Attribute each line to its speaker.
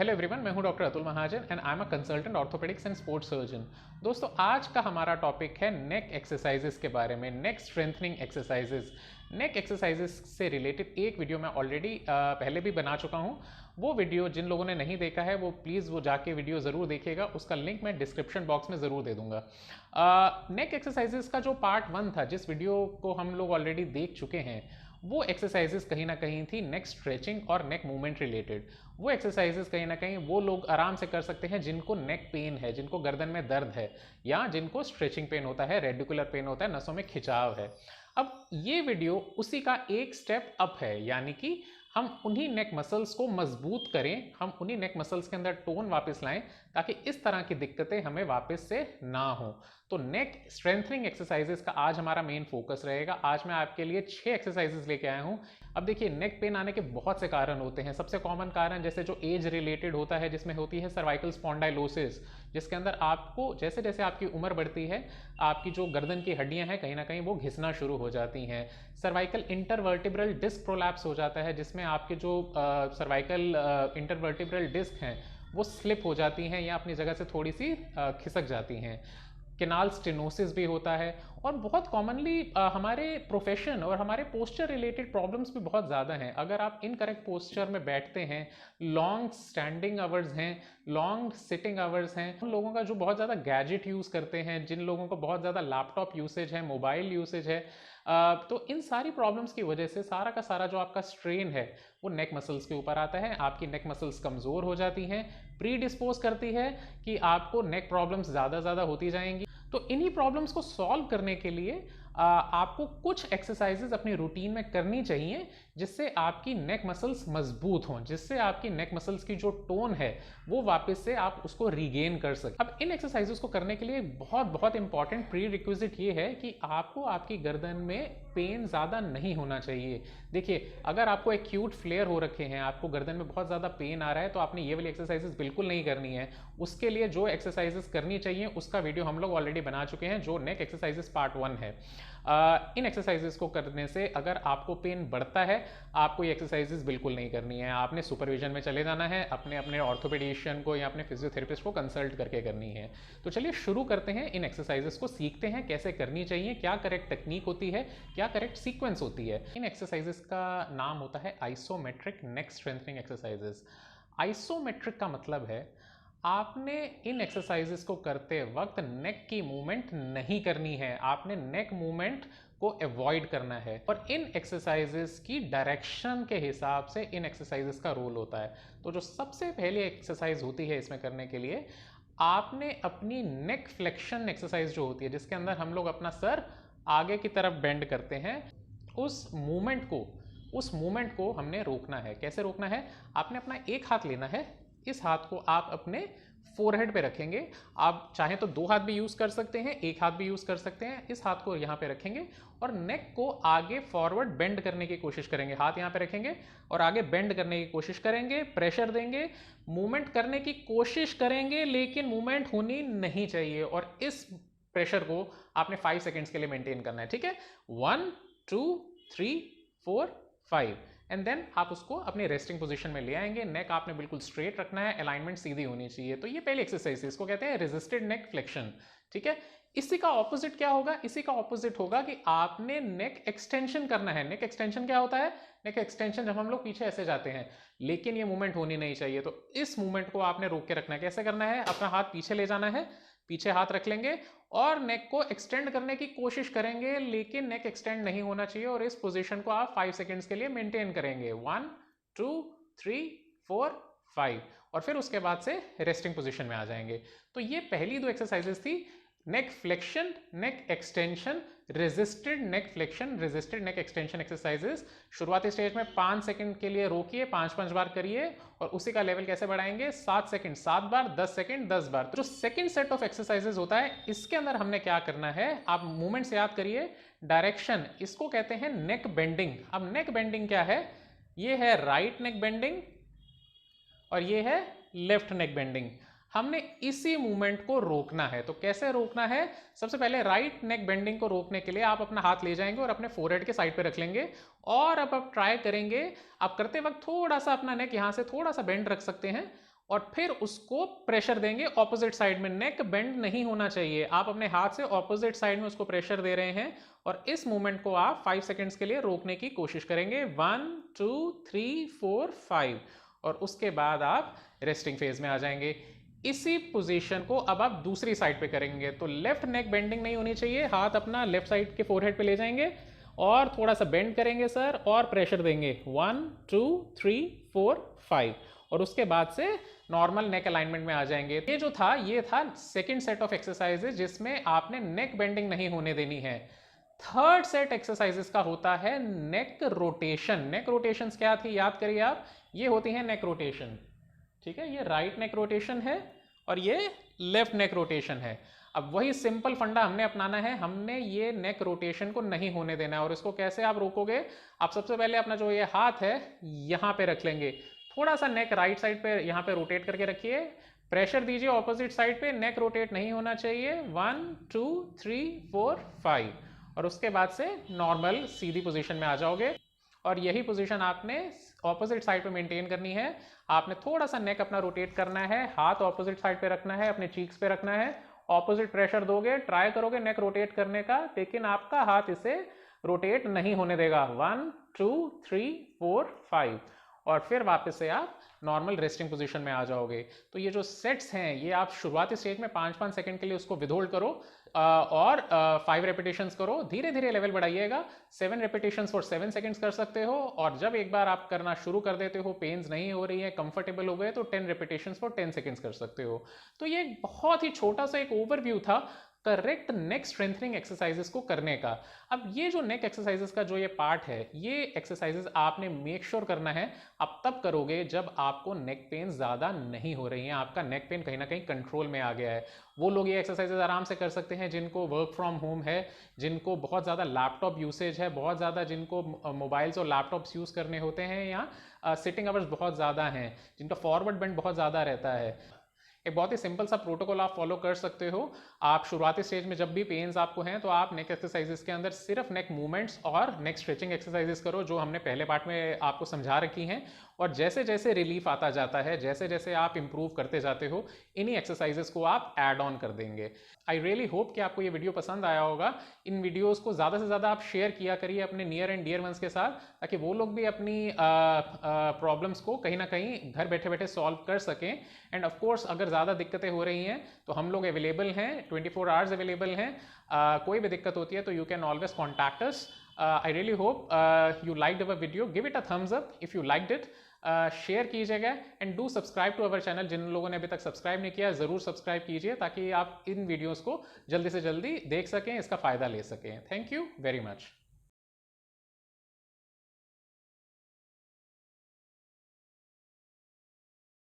Speaker 1: Hello everyone, मैं हूं doctor Atul Mahajan and I am a consultant orthopaedics and sports surgeon. दोस्तों, आज का हमारा टॉपिक है नेक एक्सरसाइजेस के बारे में, नेक स्ट्रेंथनिंग एक्सरसाइजेस। नेक एक्सरसाइजेस से रिलेटेड एक वीडियो मैं ऑलरेडी पहले भी बना चुका हूं। वो वीडियो जिन लोगों ने नहीं देखा है वो प्लीज़ वो जाके वीडियो ज़रूर देखिएगा, उसका लिंक मैं डिस्क्रिप्शन बॉक्स में ज़रूर दे दूंगा। नेक एक्सरसाइजेस का जो पार्ट 1 था, जिस वीडियो को हम लोग ऑलरेडी देख चुके हैं, वो एक्सरसाइजेस कहीं ना कहीं थी नेक स्ट्रेचिंग और नेक मूवमेंट रिलेटेड। वो एक्सरसाइजेस कहीं ना कहीं वो लोग आराम से कर सकते हैं जिनको नेक पेन है, जिनको गर्दन में दर्द है, या जिनको स्ट्रेचिंग पेन होता है, रेडिकुलर पेन होता है, नसों में खिंचाव है। अब ये वीडियो उसी का एक स्टेप अप है, यानी कि हम उन्हीं नेक मसल्स को मजबूत करें, हम उन्हीं नेक मसल्स के अंदर टोन वापस लाएं, ताकि इस तरह की दिक्कतें हमें वापस से ना हो। तो नेक स्ट्रेंथनिंग एक्सरसाइजेस का आज हमारा मेन फोकस रहेगा। आज मैं आपके लिए 6 एक्सरसाइजेस लेके आया हूं। अब देखिए, नेक पेन आने के बहुत से कारण होते हैं। सबसे कॉमन कारण जैसे जो एज रिलेटेड होता है, जिसमें होती है सर्वाइकल स्पॉन्डाइलोसिस, जिसके अंदर आपको जैसे जैसे आपकी उम्र बढ़ती है, आपकी जो गर्दन की हड्डियां हैं कहीं ना कहीं वो घिसना शुरू हो जाती हैं। सर्वाइकल इंटरवर्टिब्रल डिस्क प्रोलैप्स हो जाता है, जिसमें आपके जो सर्वाइकल इंटरवर्टिब्रल डिस्क हैं वो स्लिप हो जाती हैं या अपनी जगह से थोड़ी सी खिसक जाती हैं। केनाल स्टेनोसिस भी होता है, और बहुत कॉमनली हमारे प्रोफेशन और हमारे पोस्चर रिलेटेड प्रॉब्लम्स भी बहुत ज़्यादा हैं। अगर आप इनकरेक्ट पोस्चर में बैठते हैं, लॉन्ग स्टैंडिंग आवर्स हैं, लॉन्ग सिटिंग आवर्स हैं, उन लोगों का जो बहुत ज़्यादा गैजेट यूज़ करते हैं, जिन लोगों को बहुत ज़्यादा लैपटॉप यूसेज है, मोबाइल यूसेज है, तो इन सारी प्रॉब्लम्स की वजह से सारा का सारा जो आपका स्ट्रेन है वो नेक मसल्स के ऊपर आता है। आपकी नेक मसल्स कमज़ोर हो जाती हैं, प्री डिस्पोज करती है कि आपको नेक प्रॉब्लम्स ज़्यादा होती जाएंगी। तो इन्हीं प्रॉब्लम्स को सॉल्व करने के लिए आपको कुछ एक्सरसाइजेज अपनी रूटीन में करनी चाहिए, जिससे आपकी नेक मसल्स मजबूत हों, जिससे आपकी नेक मसल्स की जो टोन है वो वापस से आप उसको रीगेन कर सकें। अब इन एक्सरसाइजेस को करने के लिए बहुत इंपॉर्टेंट प्री रिक्विजिट ये है कि आपको आपकी गर्दन में पेन ज़्यादा नहीं होना चाहिए। देखिए, अगर आपको एक्यूट फ्लेयर हो रखे हैं, आपको गर्दन में बहुत ज़्यादा पेन आ रहा है, तो आपने ये वाली एक्सरसाइजेस बिल्कुल नहीं करनी है। उसके लिए जो एक्सरसाइजेस करनी चाहिए उसका वीडियो हम लोग ऑलरेडी बना चुके हैं, जो नेक एक्सरसाइजेस पार्ट 1 है। इन एक्सरसाइजेस को करने से अगर आपको पेन बढ़ता है, आपको ये एक्सरसाइजेस बिल्कुल नहीं करनी है। आपने सुपरविजन में चले जाना है, अपने ऑर्थोपेडिशियन को या अपने फिजियोथेरेपिस्ट को कंसल्ट करके करनी है। तो चलिए शुरू करते हैं, इन एक्सरसाइजेस को सीखते हैं कैसे करनी चाहिए, क्या करेक्ट टेक्निक होती है, क्या करेक्ट सीक्वेंस होती है। इन एक्सरसाइजेस का नाम होता है आइसोमेट्रिक नेक स्ट्रेंथनिंग एक्सरसाइजेस। आइसोमेट्रिक का मतलब है आपने इन एक्सरसाइजेस को करते वक्त नेक की मूवमेंट नहीं करनी है, आपने नेक मूवमेंट को अवॉइड करना है। और इन एक्सरसाइजेस की डायरेक्शन के हिसाब से इन एक्सरसाइजेस का रोल होता है। तो जो सबसे पहली एक्सरसाइज होती है इसमें करने के लिए, आपने अपनी नेक फ्लेक्शन एक्सरसाइज जो होती है, जिसके अंदर हम लोग अपना सर आगे की तरफ बेंड करते हैं, उस मूवमेंट को हमने रोकना है। कैसे रोकना है? आपने अपना एक हाथ लेना है, इस हाथ को आप अपने फोरहेड पे रखेंगे। आप चाहें तो 2 हाथ भी यूज कर सकते हैं, एक हाथ भी यूज कर सकते हैं। इस हाथ को यहां पे रखेंगे और नेक को आगे फॉरवर्ड बेंड करने की कोशिश करेंगे। हाथ यहां पे रखेंगे और आगे बेंड करने की कोशिश करेंगे, प्रेशर देंगे, मूवमेंट करने की कोशिश करेंगे, लेकिन मूवमेंट होनी नहीं चाहिए। और इस प्रेशर को आपने 5 सेकेंड्स के लिए मेंटेन करना है, ठीक है? 1 2 3 4 5 एंड देन आप उसको अपनी रेस्टिंग पोजीशन में ले आएंगे। नेक आपने बिल्कुल स्ट्रेट रखना है, अलाइनमेंट सीधी होनी चाहिए। तो ये पहली एक्सरसाइज है, इसको कहते हैं रेजिस्टेड नेक फ्लेक्शन, ठीक है? इसी का ऑपोजिट क्या होगा? इसी का ऑपोजिट होगा कि आपने नेक एक्सटेंशन करना है। नेक एक्सटेंशन क्या होता है? नेक एक्सटेंशन जब हम लोग पीछे ऐसे जाते हैं, लेकिन ये मूवमेंट होनी नहीं चाहिए, तो इस मूवमेंट को आपने रोक के रखना है। कैसे करना है? अपना हाथ पीछे ले जाना है, पीछे हाथ रख लेंगे और नेक को एक्सटेंड करने की कोशिश करेंगे, लेकिन नेक एक्सटेंड नहीं होना चाहिए। और इस पोजीशन को आप 5 सेकेंड्स के लिए मेंटेन करेंगे। 1 2 3 4 5 और फिर उसके बाद से रेस्टिंग पोजीशन में आ जाएंगे। तो ये पहली 2 एक्सरसाइजेस थी, नेक फ्लेक्शन, नेक एक्सटेंशन, रेजिस्टेड नेक फ्लेक्शन, रेजिस्टेड नेक एक्सटेंशन एक्सरसाइजेस। शुरुआती स्टेज में 5 सेकंड के लिए रोकिए, 5 बार करिए, और उसी का लेवल कैसे बढ़ाएंगे? 7 सेकंड 7 बार, 10 सेकंड 10 बार। तो जो सेकंड सेट ऑफ एक्सरसाइजेस होता है, इसके अंदर हमने क्या करना है, आप मूवमेंट से याद करिए। डायरेक्शन, इसको कहते हैं नेक बेंडिंग। अब नेक बेंडिंग क्या है? ये है राइट नेक बेंडिंग और ये है लेफ्ट नेक बेंडिंग। हमने इसी मूवमेंट को रोकना है। तो कैसे रोकना है? सबसे पहले राइट नेक बेंडिंग को रोकने के लिए आप अपना हाथ ले जाएंगे और अपने फोरहेड के साइड पे रख लेंगे, और अब आप ट्राई करेंगे, आप करते वक्त थोड़ा सा अपना नेक यहां से थोड़ा सा बेंड रख सकते हैं और फिर उसको प्रेशर देंगे ऑपोजिट साइड में। नेक बेंड नहीं होना चाहिए, आप अपने हाथ से ऑपोजिट साइड में उसको प्रेशर दे रहे हैं और इस मूवमेंट को आप 5 सेकेंड्स के लिए रोकने की कोशिश करेंगे। 1 2 3 4 5 और उसके बाद आप रेस्टिंग फेज में आ जाएंगे। इसी पोजीशन को अब आप दूसरी साइड पे करेंगे। तो लेफ्ट नेक बेंडिंग नहीं होनी चाहिए, हाथ अपना लेफ्ट साइड के फोरहेड पे ले जाएंगे और थोड़ा सा बेंड करेंगे सर और प्रेशर देंगे 1 2 3 4 5 और उसके बाद से नॉर्मल नेक अलाइनमेंट में आ जाएंगे। ये था सेकंड सेट ऑफ एक्सरसाइजेज जिसमें आपने नेक बेंडिंग नहीं होने देनी है। थर्ड सेट एक्सरसाइजेस का होता है नेक रोटेशन। नेक रोटेशंस क्या थी याद करिए आप, ये होती है नेक रोटेशन, ठीक है, ये राइट नेक रोटेशन है और ये लेफ्ट नेक रोटेशन है। अब वही सिंपल फंडा हमने अपनाना है, हमने ये नेक रोटेशन को नहीं होने देना है। और इसको कैसे आप रोकोगे, आप सबसे पहले अपना जो ये हाथ है यहाँ पे रख लेंगे, थोड़ा सा नेक राइट साइड पे यहाँ पे रोटेट करके रखिए, प्रेशर दीजिए ऑपोजिट साइड पे, नेक रोटेट नहीं होना चाहिए। 1 2 3 4 5 और उसके बाद से नॉर्मल सीधी पोजीशन में आ जाओगे और यही पोजीशन आपने ऑपोजिट साइड पे मेंटेन करनी है। आपने थोड़ा सा नेक अपना रोटेट करना है, हाथ ऑपोजिट साइड पे रखना है, अपने चीक्स पे रखना है, ऑपोजिट प्रेशर दोगे, ट्राई करोगे नेक रोटेट करने का, लेकिन आपका हाथ इसे रोटेट नहीं होने देगा। 1 2 3 4 5 और फिर वापस से आप नॉर्मल रेस्टिंग पोजीशन में आ जाओगे। तो ये जो सेट्स हैं ये आप शुरुआती स्टेज में 5-5 सेकंड के लिए उसको विदहोल्ड करो और 5 रेपिटेशंस करो, धीरे धीरे लेवल बढ़ाइएगा। 7 रेपिटेशंस फॉर 7 सेकंड्स कर सकते हो और जब एक बार आप करना शुरू कर देते हो, पेन्स नहीं हो रही है, कंफर्टेबल हो गए, तो 10 रेपिटेशंस फॉर 10 सेकंड्स कर सकते हो। तो ये बहुत ही छोटा सा एक ओवरव्यू था करेक्ट नेक स्ट्रेंथनिंग एक्सरसाइजेस को करने का। अब ये जो नेक एक्सरसाइजेस का जो ये पार्ट है, ये एक्सरसाइजेस आपने मेक श्योर करना है आप तब करोगे जब आपको नेक पेन ज़्यादा नहीं हो रही है, आपका नेक पेन कहीं ना कहीं कंट्रोल में आ गया है। वो लोग ये एक्सरसाइजेस आराम से कर सकते हैं जिनको वर्क फ्रॉम होम है, जिनको बहुत ज़्यादा लैपटॉप यूसेज है, बहुत ज़्यादा जिनको मोबाइल्स और लैपटॉप्स यूज़ करने होते हैं, या सिटिंग आवर्स बहुत ज़्यादा हैं, जिनका फॉरवर्ड बेंड बहुत ज़्यादा रहता है। एक बहुत ही सिंपल सा प्रोटोकॉल आप फॉलो कर सकते हो। आप शुरुआती स्टेज में जब भी पेन्स आपको हैं तो आप नेक एक्सरसाइजेस के अंदर सिर्फ नेक मूवमेंट्स और नेक स्ट्रेचिंग एक्सरसाइजेस करो जो हमने पहले पार्ट में आपको समझा रखी हैं। और जैसे जैसे रिलीफ आता जाता है, जैसे जैसे आप इंप्रूव करते जाते हो, इन्हीं एक्सरसाइजेस को आप ऐड ऑन कर देंगे। आई रियली होप कि आपको ये वीडियो पसंद आया होगा। इन वीडियोस को ज़्यादा से ज़्यादा आप शेयर किया करिए अपने नियर एंड डियर वंस के साथ, ताकि वो लोग भी अपनी प्रॉब्लम्स को कहीं ना कहीं घर बैठे बैठे सॉल्व कर सकें। एंड ऑफ कोर्स अगर ज़्यादा दिक्कतें हो रही हैं तो हम लोग अवेलेबल हैं, 24 आवर्स अवेलेबल हैं। कोई भी दिक्कत होती है तो you can always contact us. I really hope you liked our video, give it a thumbs up if you liked it. Share कीजिएगा and do subscribe to our channel. जिन लोगों ने अभी तक सब्सक्राइब नहीं किया ज़रूर सब्सक्राइब कीजिए ताकि आप इन वीडियोस को जल्दी से जल्दी देख सकें, इसका फ़ायदा ले सकें। Thank you very much.